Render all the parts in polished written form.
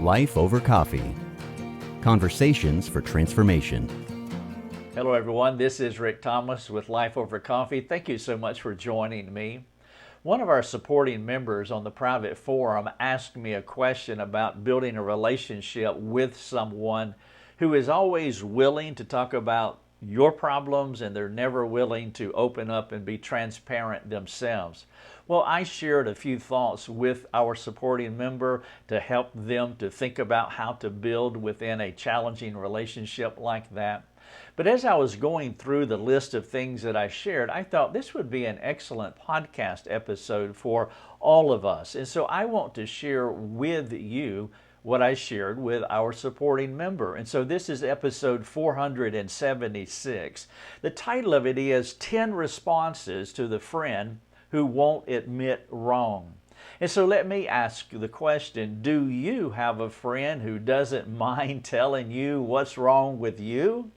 Life Over Coffee. Conversations for Transformation. Hello everyone, this is Rick Thomas with Life Over Coffee. Thank you so much for joining me. One of our supporting members on the private forum asked me a question about building a relationship with someone who is always willing to talk about your problems and they're never willing to open up and be transparent themselves. Well, I shared a few thoughts with our supporting member to help them to think about how to build within a challenging relationship like that. But as I was going through the list of things that I shared, I thought this would be an excellent podcast episode for all of us. And so I want to share with you what I shared with our supporting member. And so this is episode 476. The title of it is 10 Responses to the Friend Who Won't Admit Wrong. And so let me ask the question, do you have a friend who doesn't mind telling you what's wrong with you,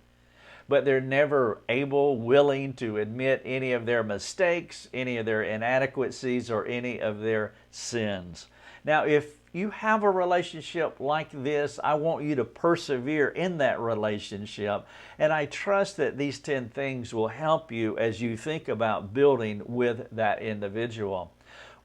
but they're never willing to admit any of their mistakes, any of their inadequacies, or any of their sins? Now, if you have a relationship like this, I want you to persevere in that relationship. And I trust that these 10 things will help you as you think about building with that individual.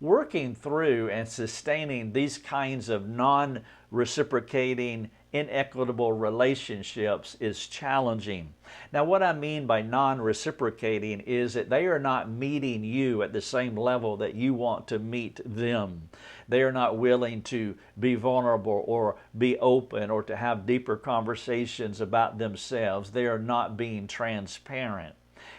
Working through and sustaining these kinds of non-reciprocating, inequitable relationships is challenging. Now, what I mean by non-reciprocating is that they are not meeting you at the same level that you want to meet them. They are not willing to be vulnerable or be open or to have deeper conversations about themselves. They are not being transparent.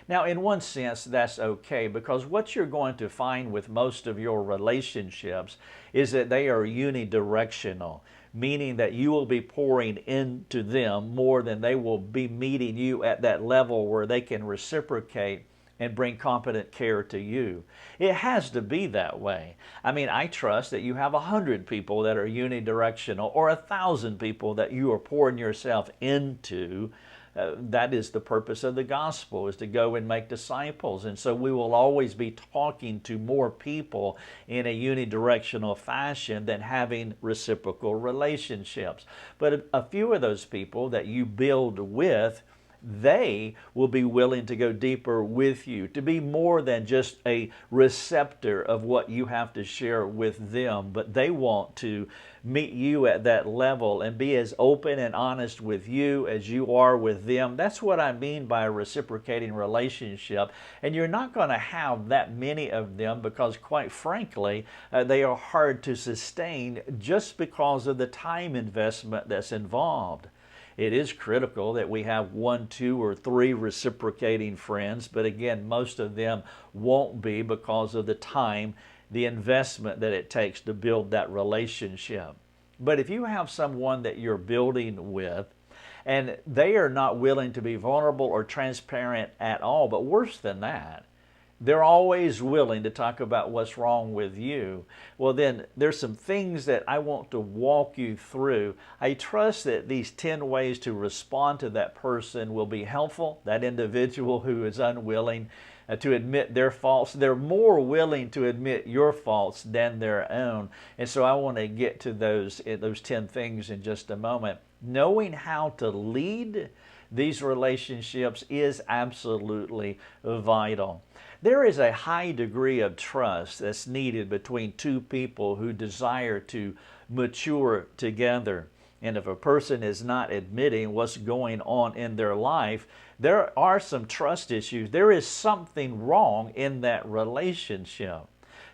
Now, in one sense, that's okay, because what you're going to find with most of your relationships is that they are unidirectional, meaning that you will be pouring into them more than they will be meeting you at that level where they can reciprocate and bring competent care to you. It has to be that way. I mean, I trust that you have 100 people that are unidirectional or 1,000 people that you are pouring yourself into. That is the purpose of the gospel, is to go and make disciples. And so we will always be talking to more people in a unidirectional fashion than having reciprocal relationships. But a few of those people that you build with, they will be willing to go deeper with you, to be more than just a receptor of what you have to share with them, but they want to meet you at that level and be as open and honest with you as you are with them. That's what I mean by a reciprocating relationship. And you're not going to have that many of them because, quite frankly, they are hard to sustain just because of the time investment that's involved. It is critical that we have 1, 2, or 3 reciprocating friends, but again, most of them won't be because of the time, the investment that it takes to build that relationship. But if you have someone that you're building with, and they are not willing to be vulnerable or transparent at all, but worse than that, they're always willing to talk about what's wrong with you, well, then there's some things that I want to walk you through. I trust that these 10 ways to respond to that person will be helpful. That individual who is unwilling to admit their faults, they're more willing to admit your faults than their own. And so I want to get to those 10 things in just a moment. Knowing how to lead these relationships is absolutely vital. There is a high degree of trust that's needed between two people who desire to mature together. And if a person is not admitting what's going on in their life, there are some trust issues. There is something wrong in that relationship.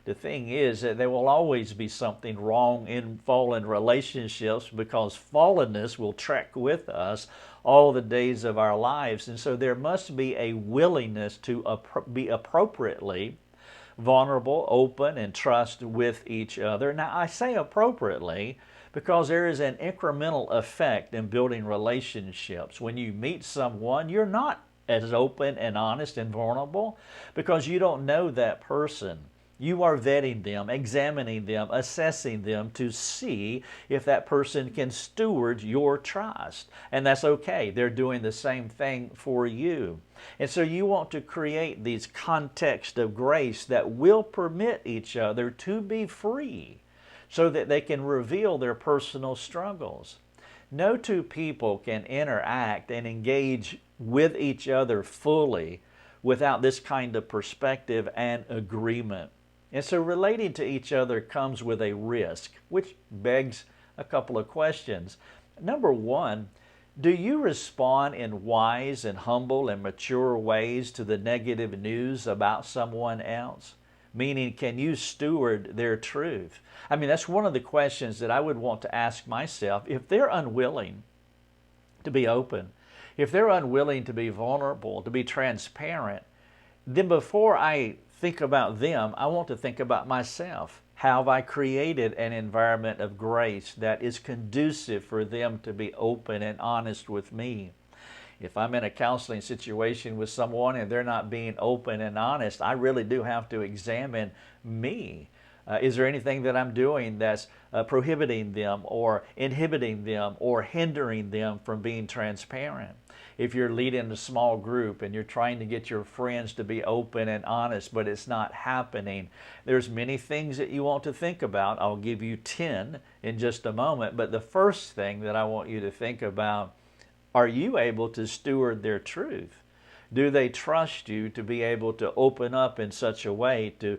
The thing is that there will always be something wrong in fallen relationships because fallenness will track with us all the days of our lives. And so there must be a willingness to be appropriately vulnerable, open, and trust with each other. Now, I say appropriately because there is an incremental effect in building relationships. When you meet someone, you're not as open and honest and vulnerable because you don't know that person. You are vetting them, examining them, assessing them to see if that person can steward your trust. And that's okay. They're doing the same thing for you. And so you want to create these contexts of grace that will permit each other to be free so that they can reveal their personal struggles. No two people can interact and engage with each other fully without this kind of perspective and agreement. And so relating to each other comes with a risk, which begs a couple of questions. Number one, do you respond in wise and humble and mature ways to the negative news about someone else? Meaning, can you steward their truth? I mean, that's one of the questions that I would want to ask myself. If they're unwilling to be open, if they're unwilling to be vulnerable, to be transparent, then before I think about them, I want to think about myself. How have I created an environment of grace that is conducive for them to be open and honest with me? If I'm in a counseling situation with someone and they're not being open and honest, I really do have to examine me. Is there anything that I'm doing that's prohibiting them or inhibiting them or hindering them from being transparent? If you're leading a small group and you're trying to get your friends to be open and honest, but it's not happening, there's many things that you want to think about. I'll give you 10 in just a moment, but the first thing that I want you to think about, are you able to steward their truth? Do they trust you to be able to open up in such a way to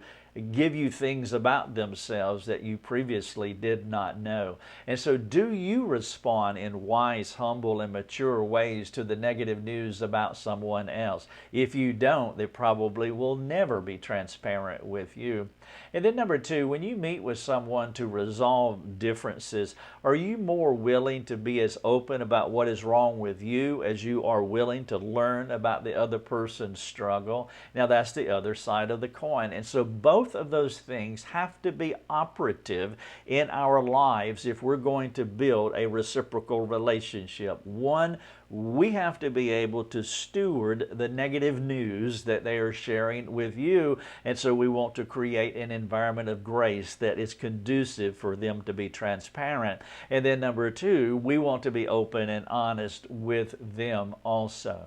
give you things about themselves that you previously did not know? And so do you respond in wise, humble, and mature ways to the negative news about someone else? If you don't, they probably will never be transparent with you. And then number two, when you meet with someone to resolve differences, are you more willing to be as open about what is wrong with you as you are willing to learn about the other person's struggle? Now that's the other side of the coin. And so both of those things have to be operative in our lives if we're going to build a reciprocal relationship. One, we have to be able to steward the negative news that they are sharing with you. And so we want to create an environment of grace that is conducive for them to be transparent. And then number two, we want to be open and honest with them also.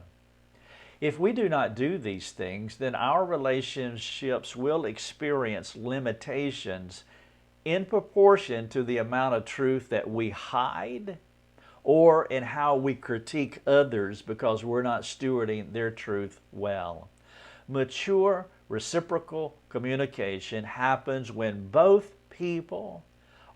If we do not do these things, then our relationships will experience limitations in proportion to the amount of truth that we hide or in how we critique others because we're not stewarding their truth well. Mature, reciprocal communication happens when both people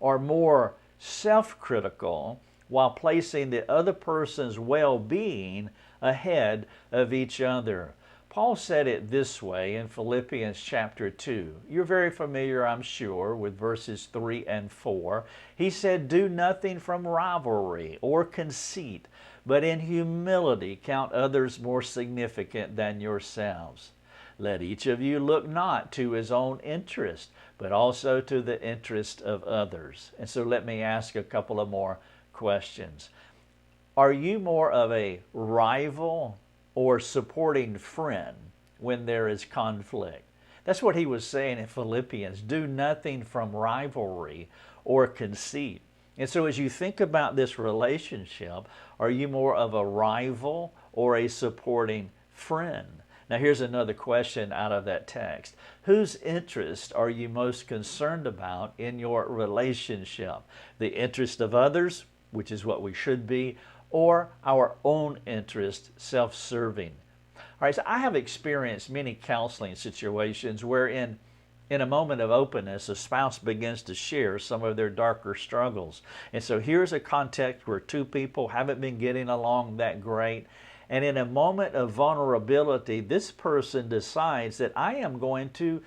are more self-critical while placing the other person's well-being ahead of each other. Paul said it this way in Philippians chapter 2. You're very familiar, I'm sure, with verses 3 and 4. He said, "Do nothing from rivalry or conceit, but in humility count others more significant than yourselves. Let each of you look not to his own interest, but also to the interest of others." And so let me ask a couple of more questions. Are you more of a rival or supporting friend when there is conflict? That's what he was saying in Philippians. Do nothing from rivalry or conceit. And so as you think about this relationship, are you more of a rival or a supporting friend? Now here's another question out of that text. Whose interest are you most concerned about in your relationship? The interest of others, which is what we should be, or our own interest, self-serving? All right, so I have experienced many counseling situations where in a moment of openness, a spouse begins to share some of their darker struggles. And so here's a context where two people haven't been getting along that great. And in a moment of vulnerability, this person decides that I am going to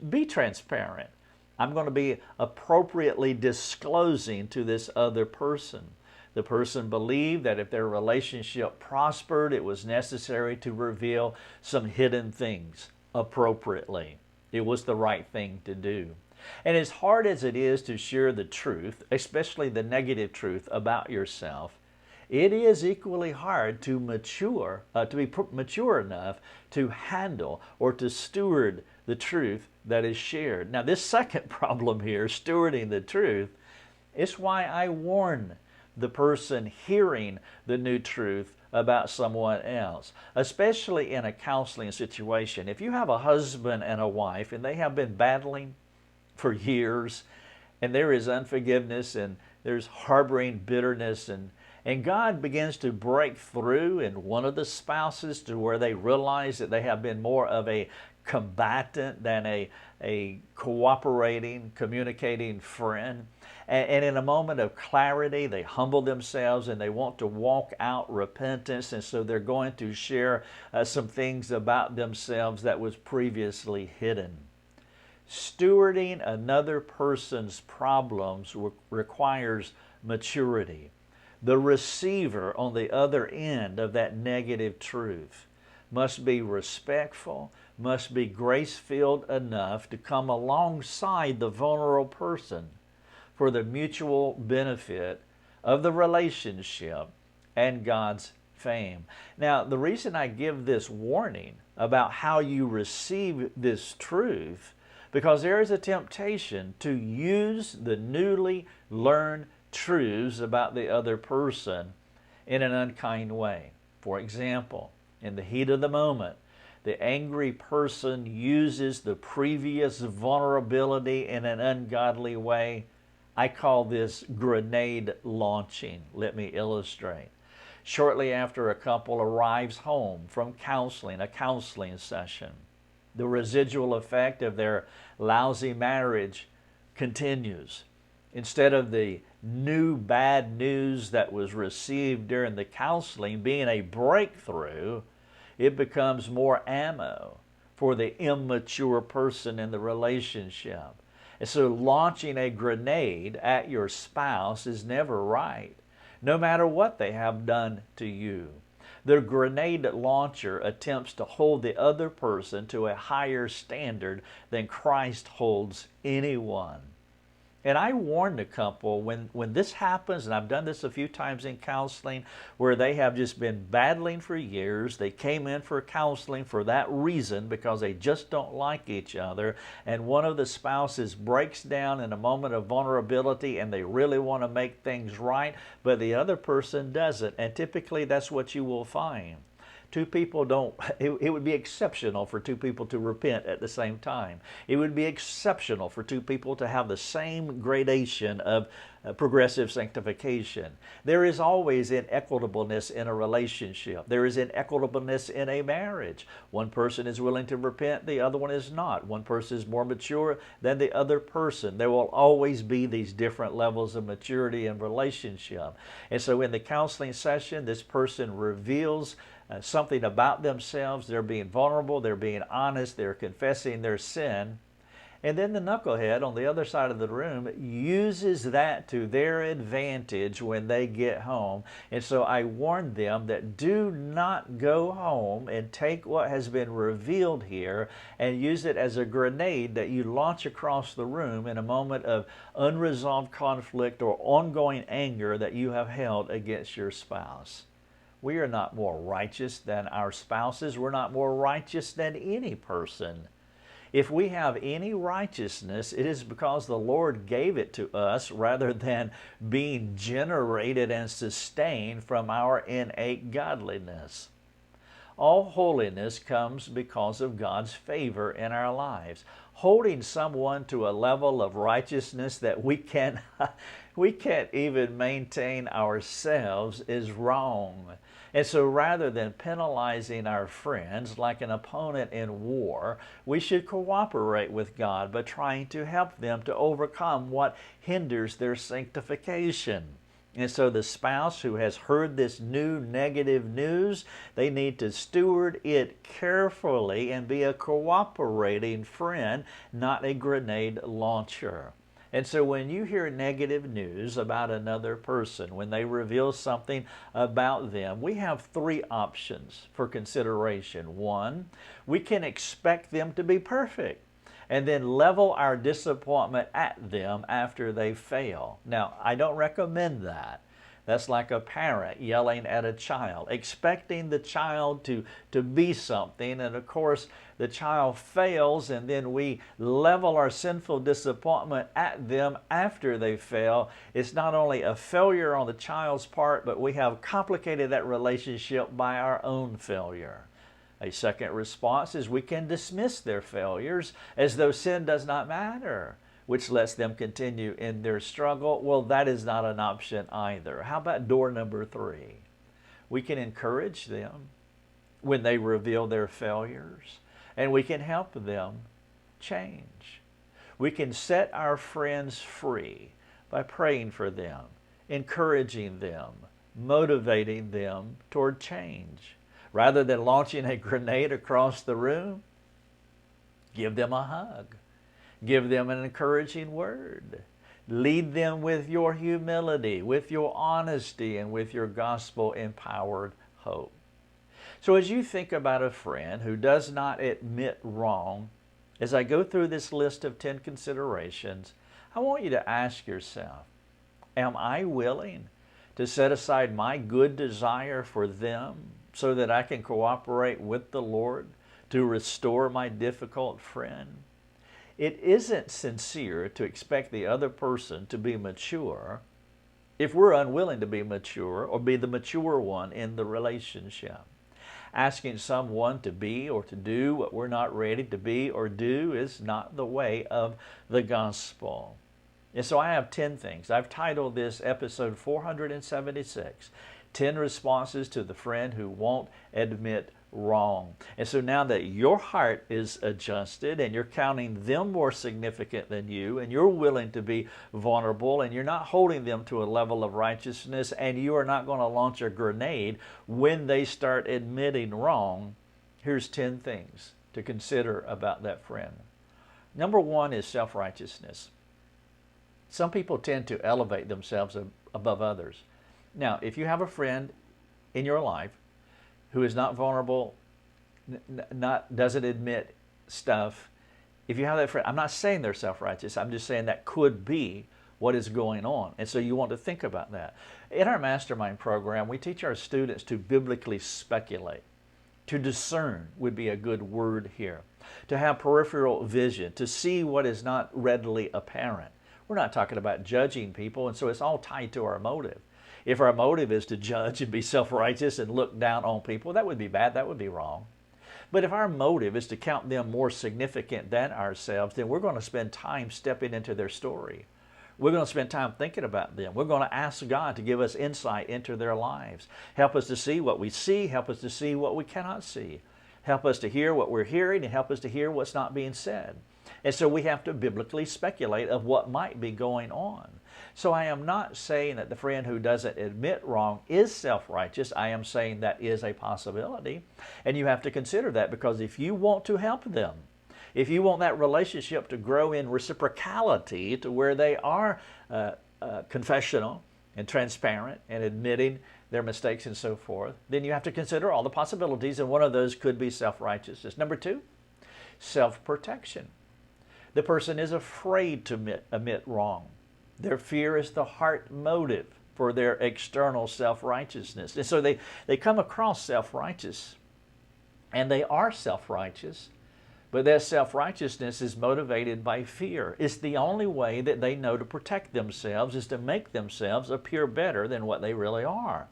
be transparent. I'm going to be appropriately disclosing to this other person. The person believed that if their relationship prospered, it was necessary to reveal some hidden things appropriately. It was the right thing to do. And as hard as it is to share the truth, especially the negative truth about yourself, it is equally hard to be mature enough to handle or to steward the truth that is shared. Now, this second problem here, stewarding the truth, is why I warn the person hearing the new truth about someone else, especially in a counseling situation. If you have a husband and a wife and they have been battling for years and there is unforgiveness, and there's harboring bitterness, and God begins to break through in one of the spouses to where they realize that they have been more of a combatant than a cooperating, communicating friend. And in a moment of clarity, they humble themselves and they want to walk out repentance. And so they're going to share some things about themselves that was previously hidden. Stewarding another person's problems requires maturity. The receiver on the other end of that negative truth must be respectful, must be grace-filled enough to come alongside the vulnerable person for the mutual benefit of the relationship and God's fame. Now, the reason I give this warning about how you receive this truth, because there is a temptation to use the newly learned truths about the other person in an unkind way. For example, in the heat of the moment, the angry person uses the previous vulnerability in an ungodly way. I call this grenade launching. Let me illustrate. Shortly after a couple arrives home from counseling, a counseling session, the residual effect of their lousy marriage continues. Instead of the new bad news that was received during the counseling being a breakthrough, it becomes more ammo for the immature person in the relationship. And so launching a grenade at your spouse is never right, no matter what they have done to you. The grenade launcher attempts to hold the other person to a higher standard than Christ holds anyone. And I warn the couple when this happens, and I've done this a few times in counseling, where they have just been battling for years. They came in for counseling for that reason because they just don't like each other. And one of the spouses breaks down in a moment of vulnerability and they really want to make things right, but the other person doesn't. And typically that's what you will find. Two people don't, it would be exceptional for two people to repent at the same time. It would be exceptional for two people to have the same gradation of progressive sanctification. There is always inequitableness in a relationship. There is inequitableness in a marriage. One person is willing to repent, the other one is not. One person is more mature than the other person. There will always be these different levels of maturity in relationship. And so in the counseling session, this person reveals something about themselves. They're being vulnerable, they're being honest, they're confessing their sin. And then the knucklehead on the other side of the room uses that to their advantage when they get home. And so I warn them that do not go home and take what has been revealed here and use it as a grenade that you launch across the room in a moment of unresolved conflict or ongoing anger that you have held against your spouse. We are not more righteous than our spouses. We're not more righteous than any person. If we have any righteousness, it is because the Lord gave it to us rather than being generated and sustained from our innate godliness. All holiness comes because of God's favor in our lives. Holding someone to a level of righteousness that we can't even maintain ourselves is wrong. And so rather than penalizing our friends like an opponent in war, we should cooperate with God by trying to help them to overcome what hinders their sanctification. And so the spouse who has heard this new negative news, they need to steward it carefully and be a cooperating friend, not a grenade launcher. And so when you hear negative news about another person, when they reveal something about them, we have three options for consideration. One, we can expect them to be perfect and then level our disappointment at them after they fail. Now, I don't recommend that. That's like a parent yelling at a child, expecting the child to be something, and of course the child fails, and then we level our sinful disappointment at them after they fail. It's not only a failure on the child's part, but we have complicated that relationship by our own failure. A second response is we can dismiss their failures as though sin does not matter. which lets them continue in their struggle. Well, that is not an option either. How about door number 3? We can encourage them when they reveal their failures, and we can help them change. We can set our friends free by praying for them, encouraging them, motivating them toward change. Rather than launching a grenade across the room, give them a hug. Give them an encouraging word. Lead them with your humility, with your honesty, and with your gospel-empowered hope. So as you think about a friend who does not admit wrong, as I go through this list of 10 considerations, I want you to ask yourself, am I willing to set aside my good desire for them so that I can cooperate with the Lord to restore my difficult friend? It isn't sincere to expect the other person to be mature if we're unwilling to be mature or be the mature one in the relationship. Asking someone to be or to do what we're not ready to be or do is not the way of the gospel. And so I have 10 things. I've titled this episode 476, 10 responses to the friend who won't admit wrong. And so now that your heart is adjusted and you're counting them more significant than you, and you're willing to be vulnerable, and you're not holding them to a level of righteousness, and you are not going to launch a grenade when they start admitting wrong, here's 10 things to consider about that friend. Number 1 is self-righteousness. Some people tend to elevate themselves above others. Now, if you have a friend in your life who is not vulnerable, doesn't admit stuff, if you have that friend, I'm not saying they're self-righteous, I'm just saying that could be what is going on. And so you want to think about that. In our mastermind program, we teach our students to biblically speculate. To discern would be a good word here. To have peripheral vision, to see what is not readily apparent. We're not talking about judging people, and so it's all tied to our motive. If our motive is to judge and be self-righteous and look down on people, that would be bad, that would be wrong. But if our motive is to count them more significant than ourselves, then we're going to spend time stepping into their story. We're going to spend time thinking about them. We're going to ask God to give us insight into their lives. Help us to see what we see, help us to see what we cannot see. Help us to hear what we're hearing, and help us to hear what's not being said. And so we have to biblically speculate of what might be going on. So I am not saying that the friend who doesn't admit wrong is self-righteous. I am saying that is a possibility. And you have to consider that, because if you want to help them, if you want that relationship to grow in reciprocality to where they are confessional and transparent and admitting their mistakes and so forth, then you have to consider all the possibilities, and one of those could be self-righteousness. Number 2, self-protection. The person is afraid to admit wrong. Their fear is the heart motive for their external self-righteousness. And so they come across self-righteous, and they are self-righteous, but their self-righteousness is motivated by fear. It's the only way that they know to protect themselves, is to make themselves appear better than what they really are.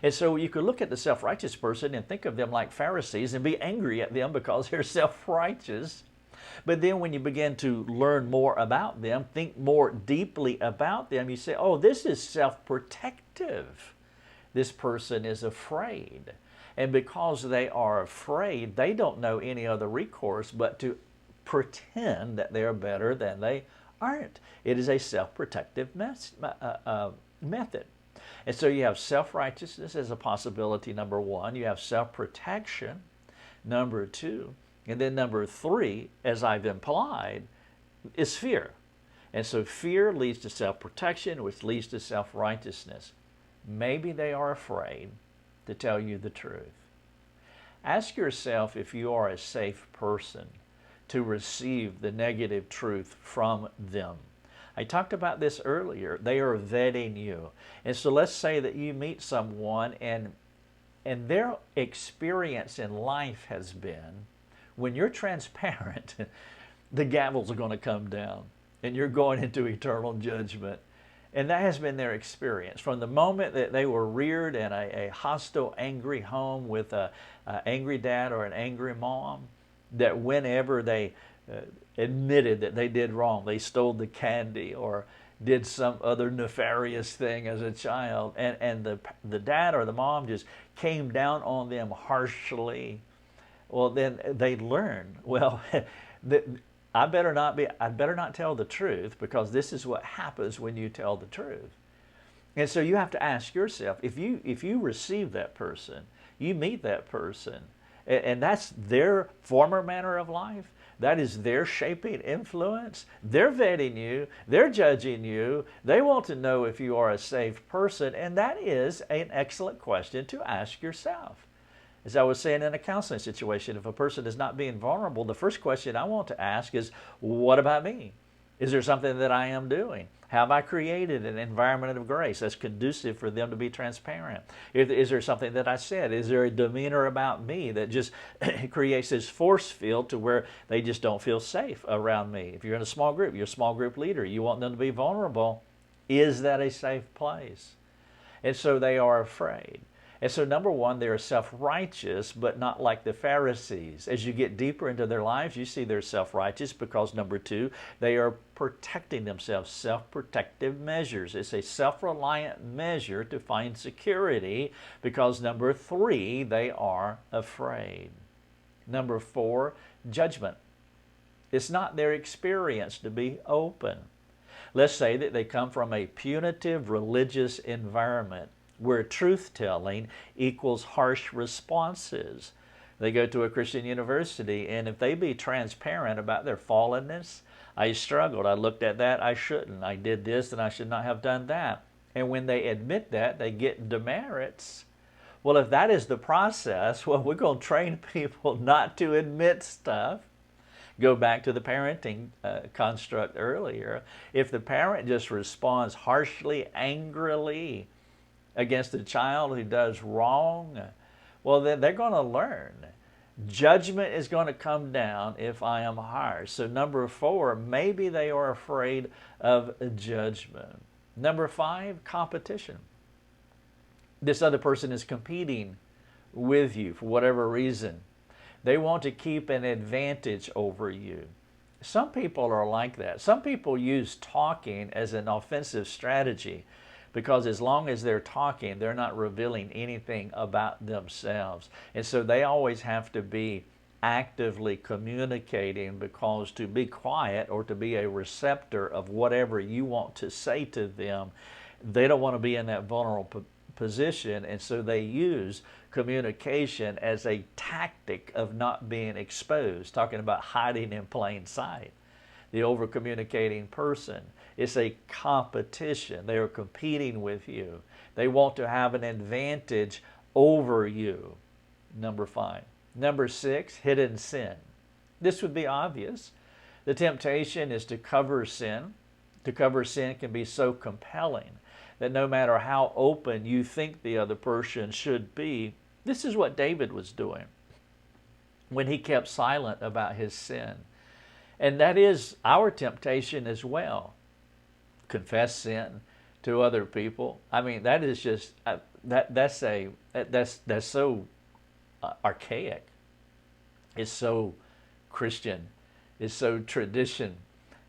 And so you could look at the self-righteous person and think of them like Pharisees and be angry at them because they're self-righteous. But then when you begin to learn more about them, think more deeply about them, you say, oh, this is self-protective. This person is afraid. And because they are afraid, they don't know any other recourse but to pretend that they are better than they aren't. It is a self-protective method. And so you have self-righteousness as a possibility, number 1. You have self-protection, number 2. And then number 3, as I've implied, is fear. And so fear leads to self-protection, which leads to self-righteousness. Maybe they are afraid to tell you the truth. Ask yourself if you are a safe person to receive the negative truth from them. I talked about this earlier. They are vetting you. And so let's say that you meet someone and their experience in life has been, when you're transparent, the gavels are going to come down and you're going into eternal judgment. And that has been their experience. From the moment that they were reared in a hostile, angry home with an angry dad or an angry mom, that whenever they admitted that they did wrong. They stole the candy or did some other nefarious thing as a child, and the dad or the mom just came down on them harshly. Well, then they learn, well, I better not tell the truth, because this is what happens when you tell the truth. And so you have to ask yourself, if you receive that person, you meet that person, and that's their former manner of life, that is their shaping influence, they're vetting you, they're judging you, they want to know if you are a safe person, and that is an excellent question to ask yourself. As I was saying in a counseling situation, if a person is not being vulnerable, the first question I want to ask is, what about me? Is there something that I am doing? Have I created an environment of grace that's conducive for them to be transparent? Is there something that I said? Is there a demeanor about me that just creates this force field to where they just don't feel safe around me? If you're in a small group, you're a small group leader, you want them to be vulnerable. Is that a safe place? And so they are afraid. And so number one, they are self-righteous, but not like the Pharisees. As you get deeper into their lives, you see they're self-righteous because number two, they are protecting themselves, self-protective measures. It's a self-reliant measure to find security because number three, they are afraid. Number four, judgment. It's not their experience to be open. Let's say that they come from a punitive religious environment where truth-telling equals harsh responses. They go to a Christian university, and if they be transparent about their fallenness, I struggled, I looked at that, I shouldn't, I did this and I should not have done that. And when they admit that, they get demerits. Well, if that is the process, well, we're going to train people not to admit stuff. Go back to the parenting construct earlier. If the parent just responds harshly, angrily, against a child who does wrong, well, then they're going to learn. Judgment is going to come down if I am harsh. So number four, maybe they are afraid of judgment. Number five, competition. This other person is competing with you for whatever reason. They want to keep an advantage over you. Some people are like that. Some people use talking as an offensive strategy, because as long as they're talking, they're not revealing anything about themselves. And so they always have to be actively communicating, because to be quiet or to be a receptor of whatever you want to say to them, they don't want to be in that vulnerable position. And so they use communication as a tactic of not being exposed, talking about hiding in plain sight. The over-communicating person. It's a competition. They are competing with you. They want to have an advantage over you. Number five. Number six, hidden sin. This would be obvious. The temptation is to cover sin. To cover sin can be so compelling that no matter how open you think the other person should be, this is what David was doing when he kept silent about his sin. And that is our temptation as well. Confess sin to other people. I mean, that is just that's so archaic. It's so Christian. It's so tradition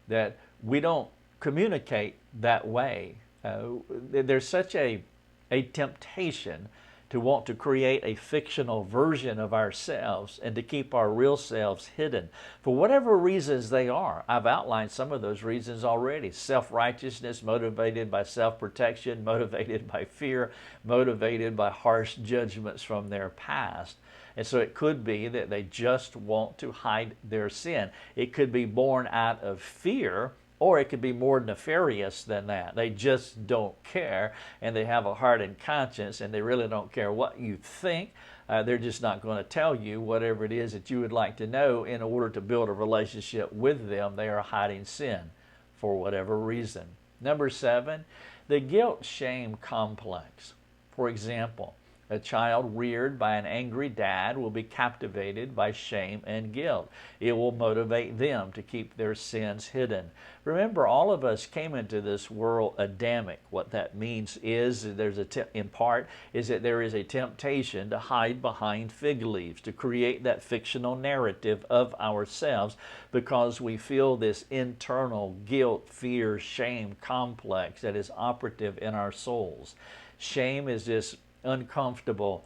that we don't communicate that way. There's such a temptation to want to create a fictional version of ourselves and to keep our real selves hidden for whatever reasons they are. I've outlined some of those reasons already. Self-righteousness, motivated by self-protection, motivated by fear, motivated by harsh judgments from their past. And so it could be that they just want to hide their sin. It could be born out of fear, or it could be more nefarious than that. They just don't care, and they have a hardened conscience, and they really don't care what you think. They're just not going to tell you whatever it is that you would like to know in order to build a relationship with them. They are hiding sin for whatever reason. Number seven, the guilt-shame complex. For example, A child reared by an angry dad will be captivated by shame and guilt. It will motivate them to keep their sins hidden. Remember, all of us came into this world Adamic. What that means is in part is that there is a temptation to hide behind fig leaves, to create that fictional narrative of ourselves because we feel this internal guilt, fear, shame complex that is operative in our souls. Shame is this uncomfortable,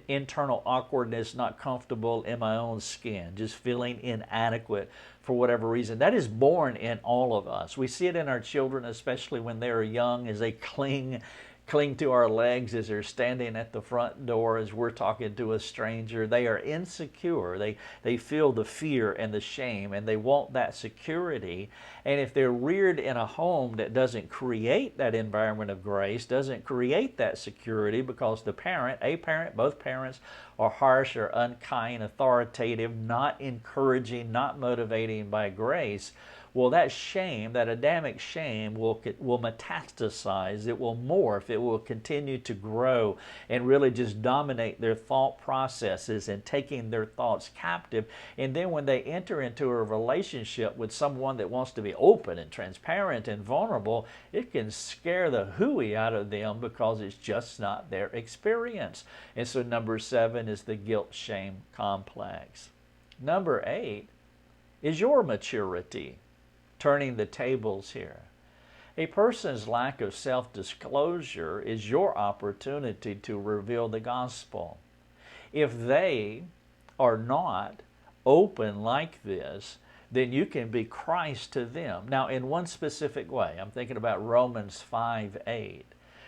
internal awkwardness, not comfortable in my own skin, just feeling inadequate for whatever reason. That is born in all of us. We see it in our children, especially when they are young, as they cling to our legs as they're standing at the front door as we're talking to a stranger. They are insecure. They feel the fear and the shame, and they want that security. And if they're reared in a home that doesn't create that environment of grace, doesn't create that security because both parents are harsh or unkind, authoritative, not encouraging, not motivating by grace, well, that shame, that Adamic shame, will metastasize, it will morph, it will continue to grow and really just dominate their thought processes and taking their thoughts captive. And then when they enter into a relationship with someone that wants to be open and transparent and vulnerable, it can scare the hooey out of them because it's just not their experience. And so number 7 is the guilt-shame complex. Number 8 is your maturity. Turning the tables here. A person's lack of self-disclosure is your opportunity to reveal the gospel. If they are not open like this, then you can be Christ to them. Now, in one specific way, I'm thinking about Romans 5:8,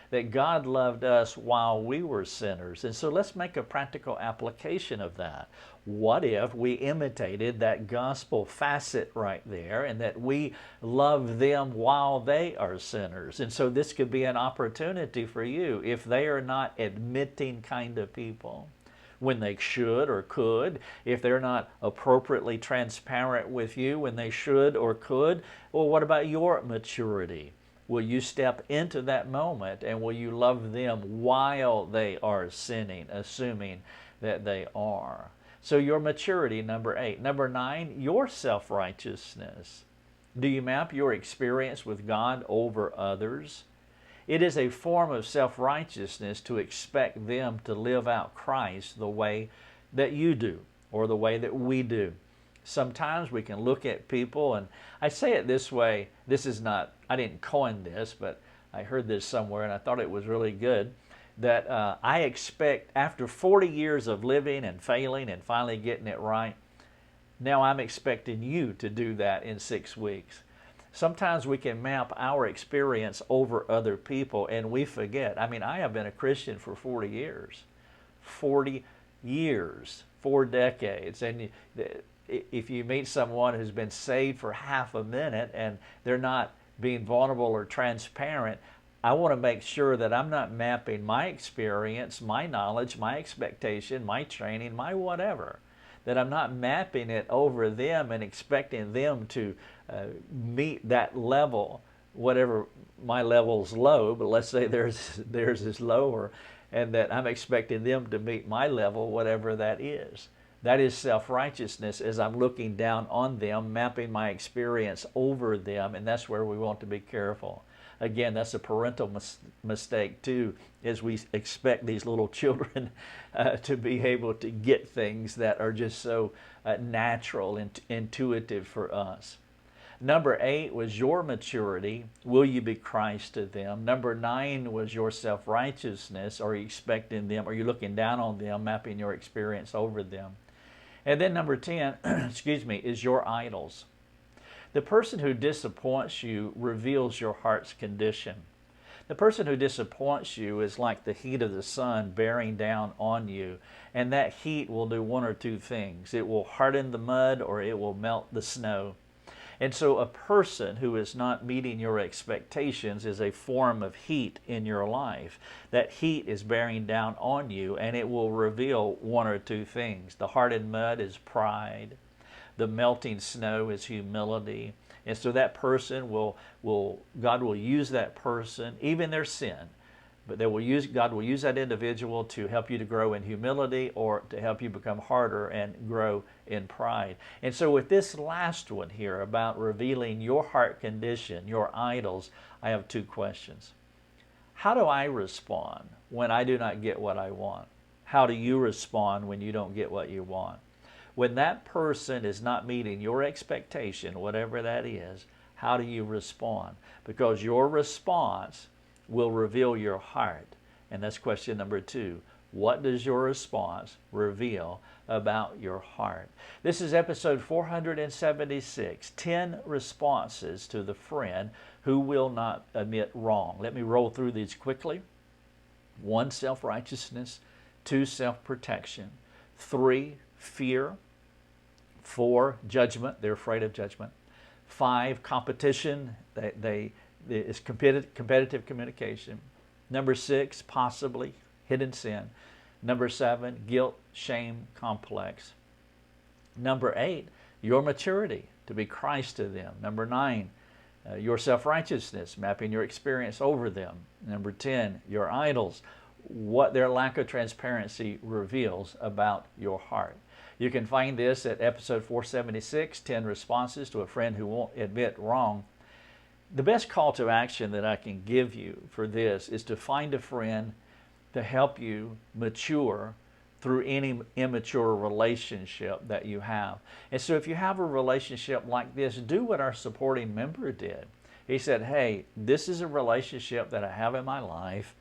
that God loved us while we were sinners. And so let's make a practical application of that. What if we imitated that gospel facet right there and that we love them while they are sinners? And so this could be an opportunity for you if they are not admitting kind of people when they should or could, if they're not appropriately transparent with you when they should or could. Well, what about your maturity? Will you step into that moment and will you love them while they are sinning, assuming that they are? So your maturity, number 8. Number 9, your self-righteousness. Do you map your experience with God over others? It is a form of self-righteousness to expect them to live out Christ the way that you do or the way that we do. Sometimes we can look at people, and I say it this way, I didn't coin this, but I heard this somewhere and I thought it was really good, that I expect after 40 years of living and failing and finally getting it right, now I'm expecting you to do that in 6 weeks. Sometimes we can map our experience over other people and we forget. I mean, I have been a Christian for 40 years. 40 years, 4 decades. And if you meet someone who's been saved for half a minute and they're not being vulnerable or transparent, I want to make sure that I'm not mapping my experience, my knowledge, my expectation, my training, my whatever, that I'm not mapping it over them and expecting them to meet that level, whatever my level's low, but let's say theirs is lower, and that I'm expecting them to meet my level, whatever that is. That is self-righteousness as I'm looking down on them, mapping my experience over them, and that's where we want to be careful. Again, that's a parental mistake too, as we expect these little children to be able to get things that are just so natural and intuitive for us. Number 8 was your maturity. Will you be Christ to them? Number 9 was your self-righteousness. Are you expecting them? Are you looking down on them, mapping your experience over them? And then number 10, is your idols. The person who disappoints you reveals your heart's condition. The person who disappoints you is like the heat of the sun bearing down on you, and that heat will do one or two things. It will harden the mud or it will melt the snow. And so a person who is not meeting your expectations is a form of heat in your life. That heat is bearing down on you, and it will reveal one or two things. The hardened mud is pride. The melting snow is humility. And so that person God will use that person, even their sin, But God will use that individual to help you to grow in humility or to help you become harder and grow in pride. And so with this last one here about revealing your heart condition, your idols, I have two questions. How do I respond when I do not get what I want? How do you respond when you don't get what you want? When that person is not meeting your expectation, whatever that is, how do you respond? Because your response will reveal your heart. And that's question number 2. What does your response reveal about your heart? This is episode 476, 10 responses to the friend who will not admit wrong. Let me roll through these quickly. 1, self-righteousness. 2, self-protection. 3, fear. 4, judgment. They're afraid of judgment. 5, competition. It's competitive communication. Number 6, possibly hidden sin. Number 7, guilt, shame, complex. Number 8, your maturity to be Christ to them. Number 9, your self-righteousness, mapping your experience over them. Number 10, your idols, what their lack of transparency reveals about your heart. You can find this at episode 476, 10 responses to a friend who won't admit wrong. The best call to action that I can give you for this is to find a friend to help you mature through any immature relationship that you have. And so if you have a relationship like this, do what our supporting member did. He said, hey, this is a relationship that I have in my life.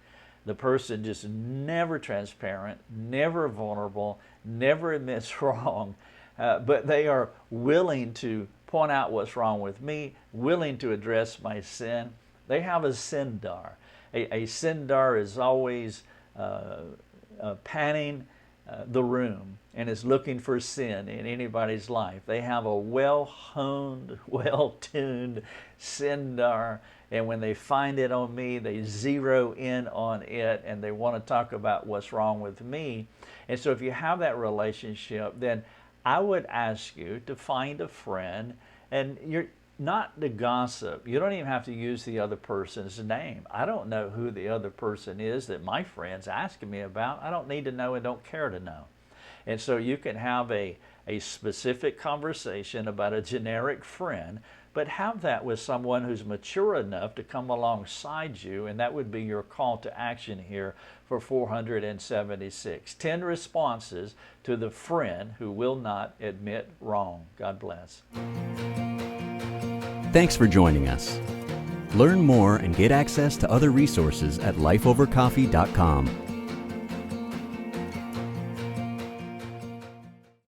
The person just never transparent, never vulnerable, never admits wrong, but they are willing to point out what's wrong with me, willing to address my sin. They have a sindar. A sindar is always panning the room and is looking for sin in anybody's life. They have a well-honed, well-tuned sindar, and when they find it on me, they zero in on it and they want to talk about what's wrong with me. And so if you have that relationship, then I would ask you to find a friend, and you're not to gossip. You don't even have to use the other person's name. I don't know who the other person is that my friend's asking me about. I don't need to know and don't care to know. And so you can have a specific conversation about a generic friend, but have that with someone who's mature enough to come alongside you, and that would be your call to action here for 476. 10 responses to the friend who will not admit wrong. God bless. Thanks for joining us. Learn more and get access to other resources at lifeovercoffee.com.